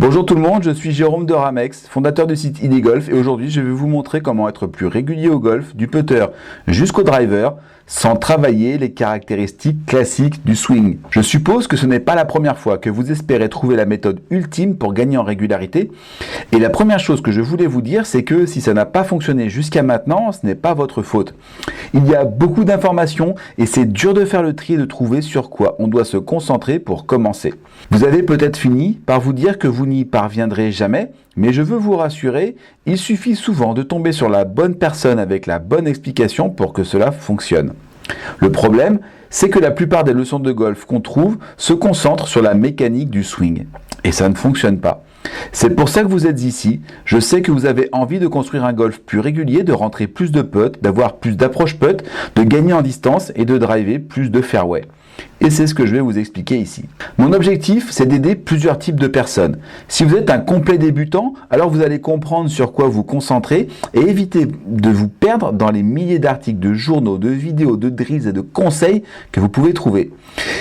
Bonjour tout le monde, je suis Jérôme de Ramex, fondateur du site ID Golf, et aujourd'hui je vais vous montrer comment être plus régulier au golf, du putter jusqu'au driver, sans travailler les caractéristiques classiques du swing. Je suppose que ce n'est pas la première fois que vous espérez trouver la méthode ultime pour gagner en régularité, et la première chose que je voulais vous dire, c'est que si ça n'a pas fonctionné jusqu'à maintenant, ce n'est pas votre faute. Il y a beaucoup d'informations et c'est dur de faire le tri et de trouver sur quoi on doit se concentrer pour commencer. Vous avez peut-être fini par vous dire que vous n'y parviendrez jamais, mais je veux vous rassurer, il suffit souvent de tomber sur la bonne personne avec la bonne explication pour que cela fonctionne. Le problème, c'est que la plupart des leçons de golf qu'on trouve se concentrent sur la mécanique du swing. Et ça ne fonctionne pas. C'est pour ça que vous êtes ici. Je sais que vous avez envie de construire un golf plus régulier, de rentrer plus de putts, d'avoir plus d'approche putt, de gagner en distance et de driver plus de fairway. Et c'est ce que je vais vous expliquer ici. Mon objectif, c'est d'aider plusieurs types de personnes. Si vous êtes un complet débutant, alors vous allez comprendre sur quoi vous concentrer et éviter de vous perdre dans les milliers d'articles, de journaux, de vidéos, de drills et de conseils que vous pouvez trouver.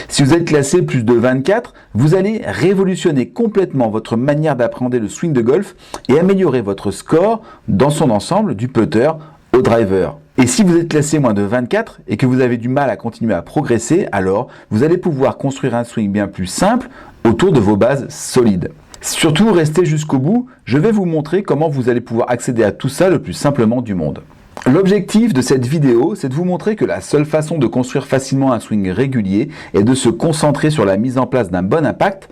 Si vous êtes classé plus de 24, vous allez révolutionner complètement votre manière d'appréhender le swing de golf et améliorer votre score dans son ensemble, du putter au driver. Et si vous êtes classé moins de 24 et que vous avez du mal à continuer à progresser, alors vous allez pouvoir construire un swing bien plus simple autour de vos bases solides. Surtout, restez jusqu'au bout, je vais vous montrer comment vous allez pouvoir accéder à tout ça le plus simplement du monde. L'objectif de cette vidéo, c'est de vous montrer que la seule façon de construire facilement un swing régulier est de se concentrer sur la mise en place d'un bon impact,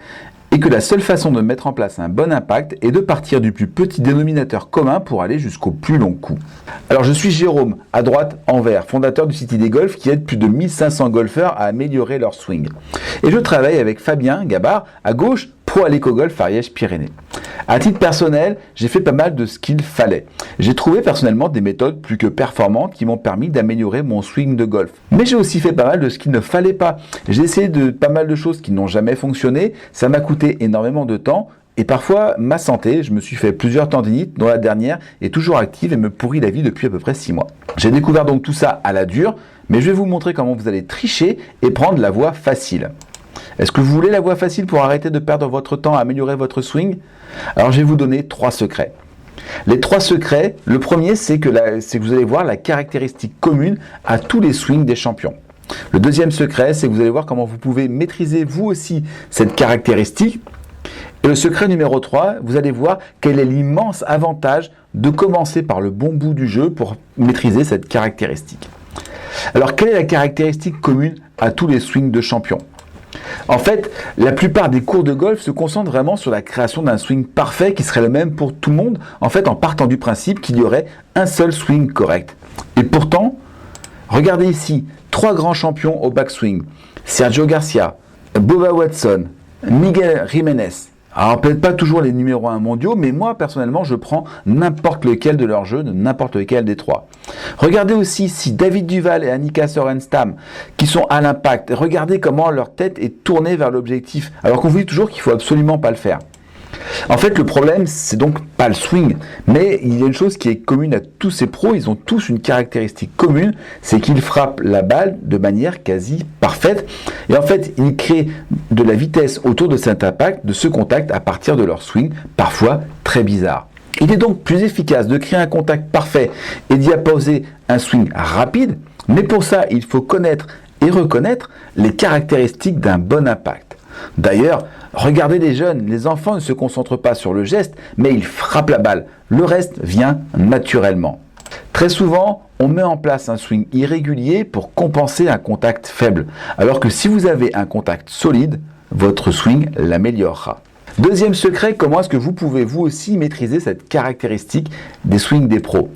et que la seule façon de mettre en place un bon impact est de partir du plus petit dénominateur commun pour aller jusqu'au plus long coup. Alors je suis Jérôme, à droite en vert, fondateur du site ID Golf qui aide plus de 1500 golfeurs à améliorer leur swing. Et je travaille avec Fabien Gabard, à gauche, pro à l'Éco-Golf Ariège-Pyrénées. À titre personnel, j'ai fait pas mal de ce qu'il fallait. J'ai trouvé personnellement des méthodes plus que performantes qui m'ont permis d'améliorer mon swing de golf. Mais j'ai aussi fait pas mal de ce qu'il ne fallait pas. J'ai essayé de pas mal de choses qui n'ont jamais fonctionné. Ça m'a coûté énormément de temps et parfois ma santé. Je me suis fait plusieurs tendinites, dont la dernière est toujours active et me pourrit la vie depuis à peu près 6 mois. J'ai découvert donc tout ça à la dure, mais je vais vous montrer comment vous allez tricher et prendre la voie facile. Est-ce que vous voulez la voie facile pour arrêter de perdre votre temps à améliorer votre swing? Alors je vais vous donner 3 secrets. Les 3 secrets, le premier c'est que vous allez voir la caractéristique commune à tous les swings des champions. Le deuxième secret, c'est que vous allez voir comment vous pouvez maîtriser vous aussi cette caractéristique. Et le secret numéro 3, vous allez voir quel est l'immense avantage de commencer par le bon bout du jeu pour maîtriser cette caractéristique. Alors quelle est la caractéristique commune à tous les swings de champions? En fait, la plupart des cours de golf se concentrent vraiment sur la création d'un swing parfait qui serait le même pour tout le monde, en fait en partant du principe qu'il y aurait un seul swing correct. Et pourtant, regardez ici, 3 grands champions au backswing, Sergio Garcia, Bubba Watson, Miguel Jiménez. Alors peut-être pas toujours les numéros 1 mondiaux, mais moi personnellement je prends n'importe lequel de leurs jeux, n'importe lequel des 3. Regardez aussi si David Duval et Annika Sorenstam qui sont à l'impact, regardez comment leur tête est tournée vers l'objectif, alors qu'on vous dit toujours qu'il faut absolument pas le faire. En fait, le problème, c'est donc pas le swing, mais il y a une chose qui est commune à tous ces pros, ils ont tous une caractéristique commune, c'est qu'ils frappent la balle de manière quasi parfaite, et en fait, ils créent de la vitesse autour de cet impact, de ce contact à partir de leur swing, parfois très bizarre. Il est donc plus efficace de créer un contact parfait et d'y apposer un swing rapide, mais pour ça, il faut connaître et reconnaître les caractéristiques d'un bon impact. D'ailleurs, regardez les jeunes, les enfants ne se concentrent pas sur le geste, mais ils frappent la balle. Le reste vient naturellement. Très souvent, on met en place un swing irrégulier pour compenser un contact faible, alors que si vous avez un contact solide, votre swing l'améliorera. Deuxième secret, comment est-ce que vous pouvez vous aussi maîtriser cette caractéristique des swings des pros?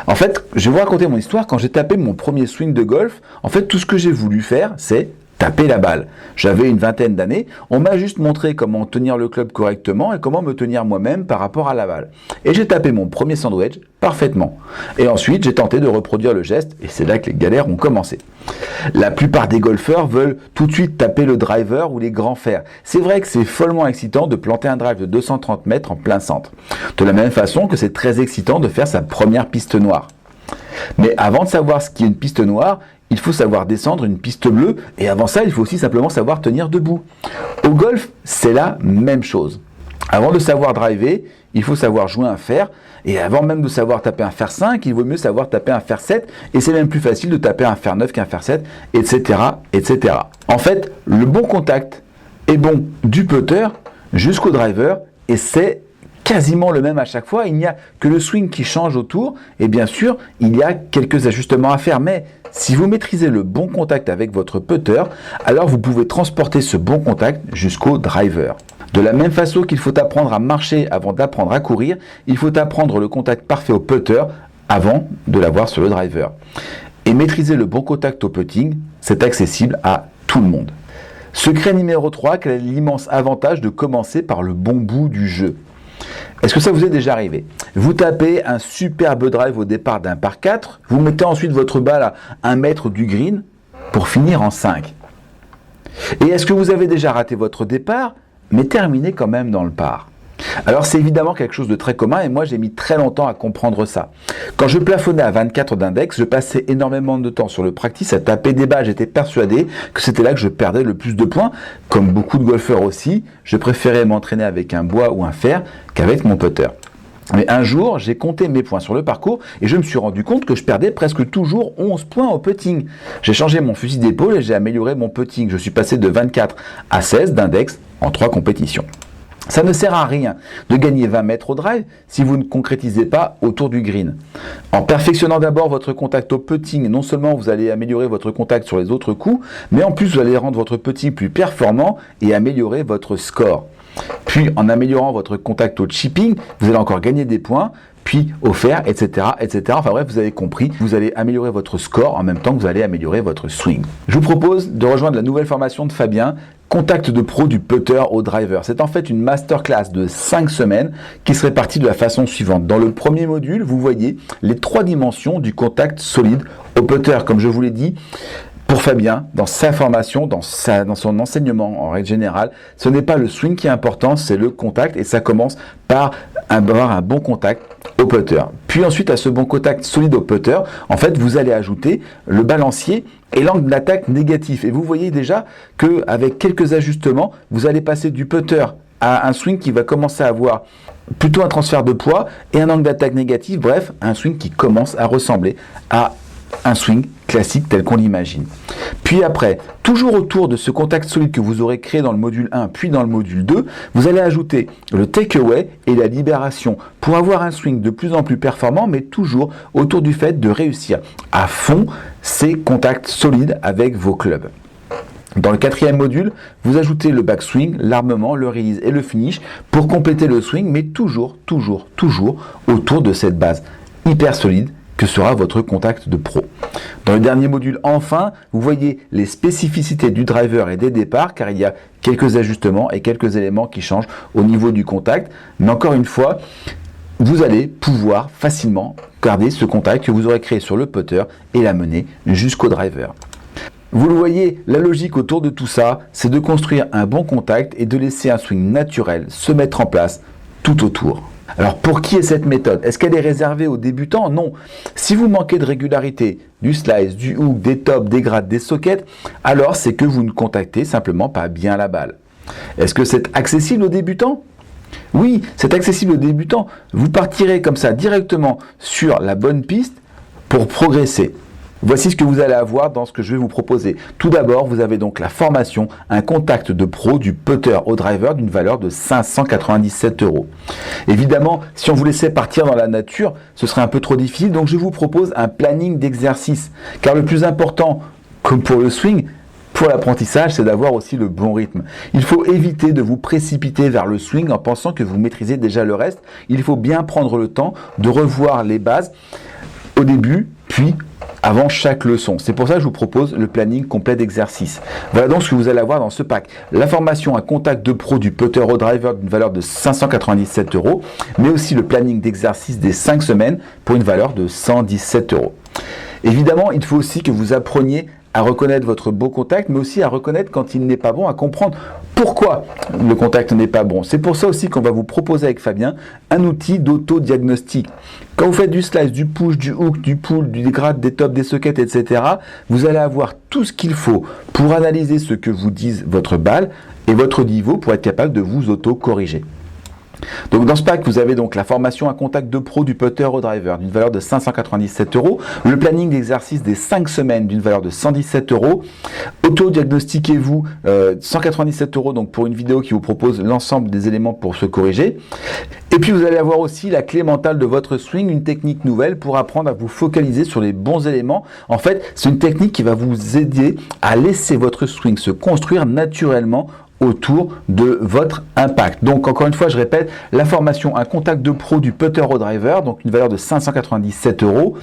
En fait, je vais vous raconter mon histoire. Quand j'ai tapé mon premier swing de golf, en fait, tout ce que j'ai voulu faire, c'est taper la balle. J'avais une vingtaine d'années, on m'a juste montré comment tenir le club correctement et comment me tenir moi-même par rapport à la balle. Et j'ai tapé mon premier sandwich parfaitement. Et ensuite, j'ai tenté de reproduire le geste et c'est là que les galères ont commencé. La plupart des golfeurs veulent tout de suite taper le driver ou les grands fers. C'est vrai que c'est follement excitant de planter un drive de 230 mètres en plein centre. De la même façon que c'est très excitant de faire sa première piste noire. Mais avant de savoir ce qu'est une piste noire, il faut savoir descendre une piste bleue et avant ça, il faut aussi simplement savoir tenir debout. Au golf, c'est la même chose. Avant de savoir driver, il faut savoir jouer un fer. Et avant même de savoir taper un fer 5, il vaut mieux savoir taper un fer 7. Et c'est même plus facile de taper un fer 9 qu'un fer 7, etc., etc. En fait, le bon contact est bon du putter jusqu'au driver. Et c'est quasiment le même à chaque fois. Il n'y a que le swing qui change autour. Et bien sûr, il y a quelques ajustements à faire. Mais si vous maîtrisez le bon contact avec votre putter, alors vous pouvez transporter ce bon contact jusqu'au driver. De la même façon qu'il faut apprendre à marcher avant d'apprendre à courir, il faut apprendre le contact parfait au putter avant de l'avoir sur le driver. Et maîtriser le bon contact au putting, c'est accessible à tout le monde. Secret numéro 3, quel est l'immense avantage de commencer par le bon bout du jeu? Est-ce que ça vous est déjà arrivé? Vous tapez un superbe drive au départ d'un par 4, vous mettez ensuite votre balle à 1 mètre du green pour finir en 5. Et est-ce que vous avez déjà raté votre départ, mais terminé quand même dans le par? Alors c'est évidemment quelque chose de très commun et moi j'ai mis très longtemps à comprendre ça. Quand je plafonnais à 24 d'index, je passais énormément de temps sur le practice à taper des balles. J'étais persuadé que c'était là que je perdais le plus de points. Comme beaucoup de golfeurs aussi, je préférais m'entraîner avec un bois ou un fer qu'avec mon putter. Mais un jour, j'ai compté mes points sur le parcours et je me suis rendu compte que je perdais presque toujours 11 points au putting. J'ai changé mon fusil d'épaule et j'ai amélioré mon putting. Je suis passé de 24 à 16 d'index en 3 compétitions. Ça ne sert à rien de gagner 20 mètres au drive si vous ne concrétisez pas autour du green. En perfectionnant d'abord votre contact au putting, non seulement vous allez améliorer votre contact sur les autres coups, mais en plus vous allez rendre votre putting plus performant et améliorer votre score. Puis en améliorant votre contact au chipping, vous allez encore gagner des points, puis au fer, etc., etc. Enfin bref, vous avez compris, vous allez améliorer votre score en même temps que vous allez améliorer votre swing. Je vous propose de rejoindre la nouvelle formation de Fabien, Contact de pro du putter au driver. C'est en fait une masterclass de 5 semaines qui se répartit de la façon suivante. Dans le premier module, vous voyez les 3 dimensions du contact solide au putter. Comme je vous l'ai dit, pour Fabien, dans sa formation, dans son enseignement en règle générale, ce n'est pas le swing qui est important, c'est le contact et ça commence par avoir un bon contact au putter. Puis ensuite, à ce bon contact solide au putter, en fait, vous allez ajouter le balancier et l'angle d'attaque négatif. Et vous voyez déjà qu'avec quelques ajustements, vous allez passer du putter à un swing qui va commencer à avoir plutôt un transfert de poids et un angle d'attaque négatif, bref, un swing qui commence à ressembler à un swing classique tel qu'on l'imagine. Puis après, toujours autour de ce contact solide que vous aurez créé dans le module 1 puis dans le module 2, vous allez ajouter le takeaway et la libération pour avoir un swing de plus en plus performant, mais toujours autour du fait de réussir à fond ces contacts solides avec vos clubs. Dans le 4e module, vous ajoutez le backswing, l'armement, le release et le finish pour compléter le swing, mais toujours autour de cette base hyper solide que sera votre contact de pro. Dans le dernier module, enfin, vous voyez les spécificités du driver et des départs, car il y a quelques ajustements et quelques éléments qui changent au niveau du contact. Mais encore une fois, vous allez pouvoir facilement garder ce contact que vous aurez créé sur le putter et l'amener jusqu'au driver. Vous le voyez, la logique autour de tout ça, c'est de construire un bon contact et de laisser un swing naturel se mettre en place tout autour. Alors pour qui est cette méthode? Est-ce qu'elle est réservée aux débutants? Non. Si vous manquez de régularité, du slice, du hook, des tops, des grattes, des sockets, alors c'est que vous ne contactez simplement pas bien la balle. Est-ce que c'est accessible aux débutants? Oui, c'est accessible aux débutants. Vous partirez comme ça directement sur la bonne piste pour progresser. Voici ce que vous allez avoir dans ce que je vais vous proposer. Tout d'abord, vous avez donc la formation, un contact de pro du putter au driver d'une valeur de 597 €. Évidemment, si on vous laissait partir dans la nature, ce serait un peu trop difficile, donc je vous propose un planning d'exercice. Car le plus important, comme pour le swing, pour l'apprentissage, c'est d'avoir aussi le bon rythme. Il faut éviter de vous précipiter vers le swing en pensant que vous maîtrisez déjà le reste. Il faut bien prendre le temps de revoir les bases au début, puis avant chaque leçon. C'est pour ça que je vous propose le planning complet d'exercices. Voilà donc ce que vous allez avoir dans ce pack. La formation, un contact de pro du putter au driver d'une valeur de 597 €, mais aussi le planning d'exercices des 5 semaines pour une valeur de 117 €. Évidemment, il faut aussi que vous appreniez à reconnaître votre beau contact, mais aussi à reconnaître quand il n'est pas bon, à comprendre pourquoi le contact n'est pas bon. C'est pour ça aussi qu'on va vous proposer avec Fabien un outil d'auto-diagnostic. Quand vous faites du slice, du push, du hook, du pull, du grade, des tops, des sockets, etc., vous allez avoir tout ce qu'il faut pour analyser ce que vous dit votre balle et votre niveau pour être capable de vous auto-corriger. Donc dans ce pack, vous avez donc la formation à contact de pro du putter au driver d'une valeur de 597 €, le planning d'exercice des 5 semaines d'une valeur de 117 €, auto-diagnostiquez-vous 197 € donc pour une vidéo qui vous propose l'ensemble des éléments pour se corriger. Et puis vous allez avoir aussi la clé mentale de votre swing, une technique nouvelle pour apprendre à vous focaliser sur les bons éléments. En fait, c'est une technique qui va vous aider à laisser votre swing se construire naturellement autour de votre impact. Donc encore une fois, je répète, la formation un contact de pro du putter au driver, donc une valeur de 597 €,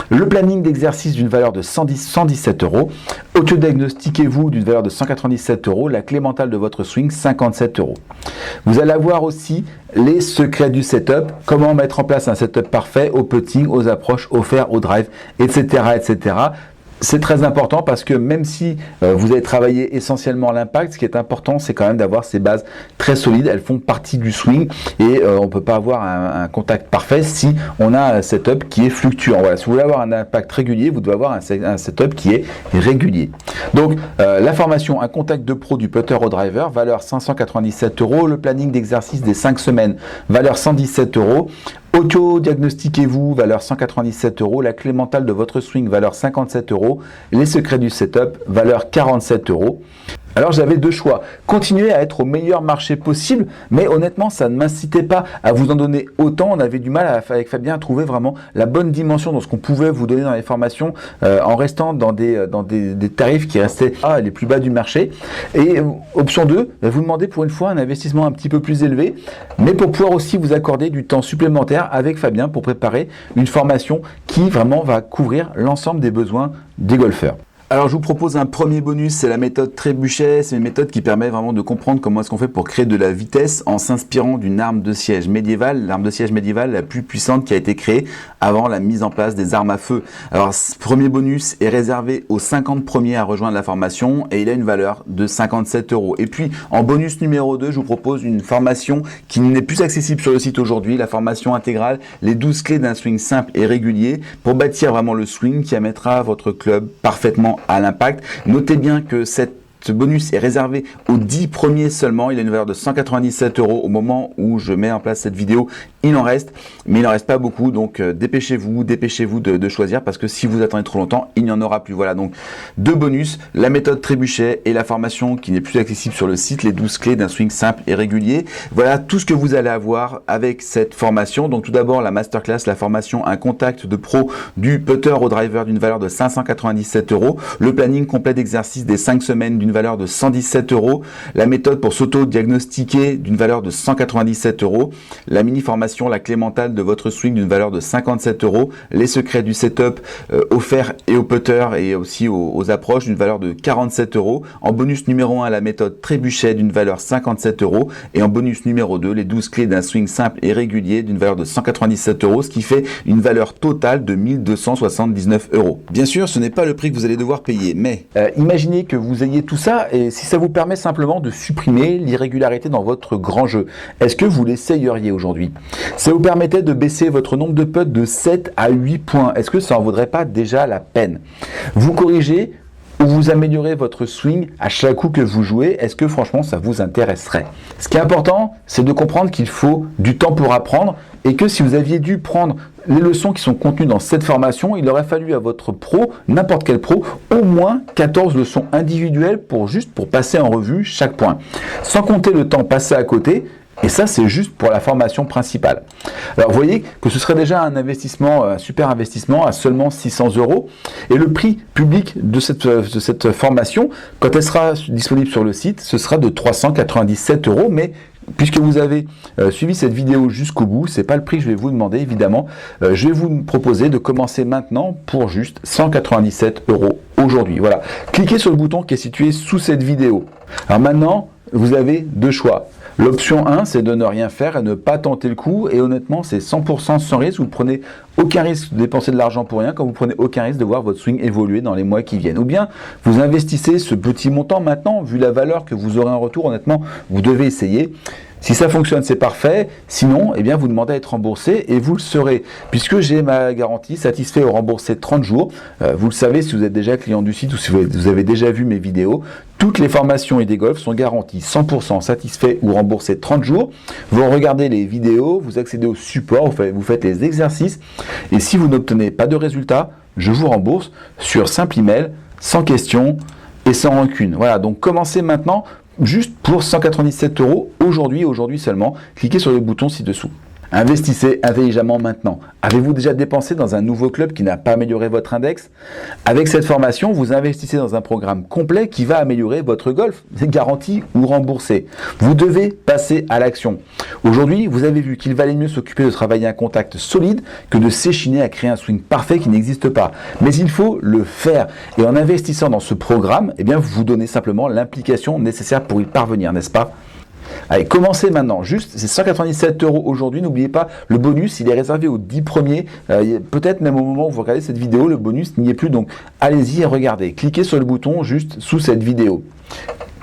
le planning d'exercice d'une valeur de 117 €, auto-diagnostiquez-vous d'une valeur de 197 €, la clé mentale de votre swing 57 €. Vous allez avoir aussi les secrets du setup, comment mettre en place un setup parfait au putting, aux approches, au fair, au drive, etc., etc. C'est très important parce que même si vous avez travaillé essentiellement l'impact, ce qui est important, c'est quand même d'avoir ces bases très solides. Elles font partie du swing et on ne peut pas avoir un contact parfait si on a un setup qui est fluctuant. Voilà, si vous voulez avoir un impact régulier, vous devez avoir un setup qui est régulier. Donc la formation, un contact de pro du putter au driver, valeur 597 €, le planning d'exercice des 5 semaines, valeur 117 €. Auto-diagnostiquez-vous, valeur 197 €, la clé mentale de votre swing, valeur 57 €, les secrets du setup, valeur 47 €. Alors j'avais deux choix, continuer à être au meilleur marché possible, mais honnêtement ça ne m'incitait pas à vous en donner autant. On avait du mal avec Fabien à trouver vraiment la bonne dimension dans ce qu'on pouvait vous donner dans les formations en restant dans des tarifs qui restaient les plus bas du marché. Et option 2, vous demandez pour une fois un investissement un petit peu plus élevé, mais pour pouvoir aussi vous accorder du temps supplémentaire avec Fabien pour préparer une formation qui vraiment va couvrir l'ensemble des besoins des golfeurs. Alors je vous propose un premier bonus, c'est la méthode Trébuchet. C'est une méthode qui permet vraiment de comprendre comment est-ce qu'on fait pour créer de la vitesse en s'inspirant d'une arme de siège médiévale, l'arme de siège médiévale la plus puissante qui a été créée avant la mise en place des armes à feu. Alors ce premier bonus est réservé aux 50 premiers à rejoindre la formation et il a une valeur de 57 €. Et puis en bonus numéro 2, je vous propose une formation qui n'est plus accessible sur le site aujourd'hui, la formation intégrale, les 12 clés d'un swing simple et régulier pour bâtir vraiment le swing qui amènera votre club parfaitement à l'impact. Notez bien que ce bonus est réservé aux 10 premiers seulement. Il a une valeur de 197 € au moment où je mets en place cette vidéo. Il en reste, mais il n'en reste pas beaucoup. Donc dépêchez-vous de choisir parce que si vous attendez trop longtemps, il n'y en aura plus. Voilà, donc deux bonus, la méthode Trébuchet et la formation qui n'est plus accessible sur le site, les 12 clés d'un swing simple et régulier. Voilà tout ce que vous allez avoir avec cette formation. Donc tout d'abord la masterclass, la formation un contact de pro du putter au driver d'une valeur de 597 €, le planning complet d'exercice des 5 semaines d'une valeur de 117 €, la méthode pour s'auto-diagnostiquer d'une valeur de 197 €, la mini-formation, la clé mentale de votre swing d'une valeur de 57 €, les secrets du setup au fair et au putter et aussi aux approches d'une valeur de 47 €, en bonus numéro 1 la méthode Trébuchet d'une valeur 57 € et en bonus numéro 2 les 12 clés d'un swing simple et régulier d'une valeur de 197 €, ce qui fait une valeur totale de 1279 €. Bien sûr, ce n'est pas le prix que vous allez devoir payer, mais imaginez que vous ayez tout ça et si ça vous permet simplement de supprimer l'irrégularité dans votre grand jeu, est-ce que vous l'essayeriez aujourd'hui? Ça vous permettait de baisser votre nombre de putts de 7 à 8 points. Est-ce que ça en vaudrait pas déjà la peine? Vous corrigez ou vous améliorez votre swing à chaque coup que vous jouez. Est-ce que franchement ça vous intéresserait? Ce qui est important, c'est de comprendre qu'il faut du temps pour apprendre et que si vous aviez dû prendre les leçons qui sont contenues dans cette formation, il aurait fallu à votre pro, n'importe quel pro, au moins 14 leçons individuelles pour passer en revue chaque point. Sans compter le temps passé à côté. Et ça, c'est juste pour la formation principale. Alors, vous voyez que ce serait déjà un investissement, un super investissement à seulement 600 €. Et le prix public de cette formation, quand elle sera disponible sur le site, ce sera de 397 €. Mais puisque vous avez suivi cette vidéo jusqu'au bout, c'est pas le prix que je vais vous demander, évidemment. Je vais vous proposer de commencer maintenant pour juste 197 € aujourd'hui. Voilà. Cliquez sur le bouton qui est situé sous cette vidéo. Alors maintenant, vous avez deux choix. L'option 1, c'est de ne rien faire et ne pas tenter le coup. Et honnêtement, c'est 100% sans risque. Vous ne prenez aucun risque de dépenser de l'argent pour rien, quand vous prenez aucun risque de voir votre swing évoluer dans les mois qui viennent. Ou bien, vous investissez ce petit montant maintenant, vu la valeur que vous aurez en retour, honnêtement, vous devez essayer. Si ça fonctionne, c'est parfait. Sinon, eh bien, vous demandez à être remboursé et vous le serez. Puisque j'ai ma garantie satisfait ou remboursé 30 jours, vous le savez si vous êtes déjà client du site ou si vous avez déjà vu mes vidéos, toutes les formations ID Golf sont garanties 100% satisfait ou remboursé 30 jours. Vous regardez les vidéos, vous accédez au support, vous faites les exercices et si vous n'obtenez pas de résultat, je vous rembourse sur simple email, sans question et sans rancune. Voilà, donc commencez maintenant. Juste pour 197 € aujourd'hui seulement, cliquez sur le bouton ci-dessous. Investissez intelligemment maintenant. Avez-vous déjà dépensé dans un nouveau club qui n'a pas amélioré votre index? Avec cette formation, vous investissez dans un programme complet qui va améliorer votre golf, garanti ou remboursé. Vous devez passer à l'action. Aujourd'hui, vous avez vu qu'il valait mieux s'occuper de travailler un contact solide que de s'échiner à créer un swing parfait qui n'existe pas. Mais il faut le faire. Et en investissant dans ce programme, eh bien, vous vous donnez simplement l'implication nécessaire pour y parvenir, n'est-ce pas? Allez, commencez maintenant, juste, c'est 197 € aujourd'hui, n'oubliez pas, le bonus, il est réservé aux 10 premiers, peut-être même au moment où vous regardez cette vidéo, le bonus n'y est plus, donc allez-y et regardez, cliquez sur le bouton juste sous cette vidéo.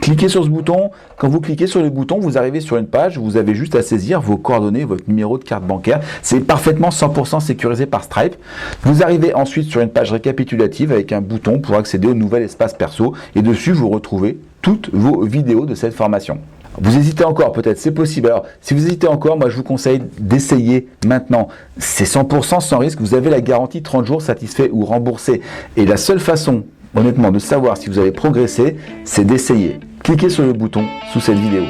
Cliquez sur ce bouton, quand vous cliquez sur le bouton, vous arrivez sur une page où vous avez juste à saisir vos coordonnées, votre numéro de carte bancaire, c'est parfaitement 100% sécurisé par Stripe. Vous arrivez ensuite sur une page récapitulative avec un bouton pour accéder au nouvel espace perso et dessus vous retrouvez toutes vos vidéos de cette formation. Vous hésitez encore, peut-être, c'est possible. Alors, si vous hésitez encore, moi je vous conseille d'essayer maintenant. C'est 100% sans risque, vous avez la garantie 30 jours satisfait ou remboursé. Et la seule façon, honnêtement, de savoir si vous avez progressé, c'est d'essayer. Cliquez sur le bouton sous cette vidéo.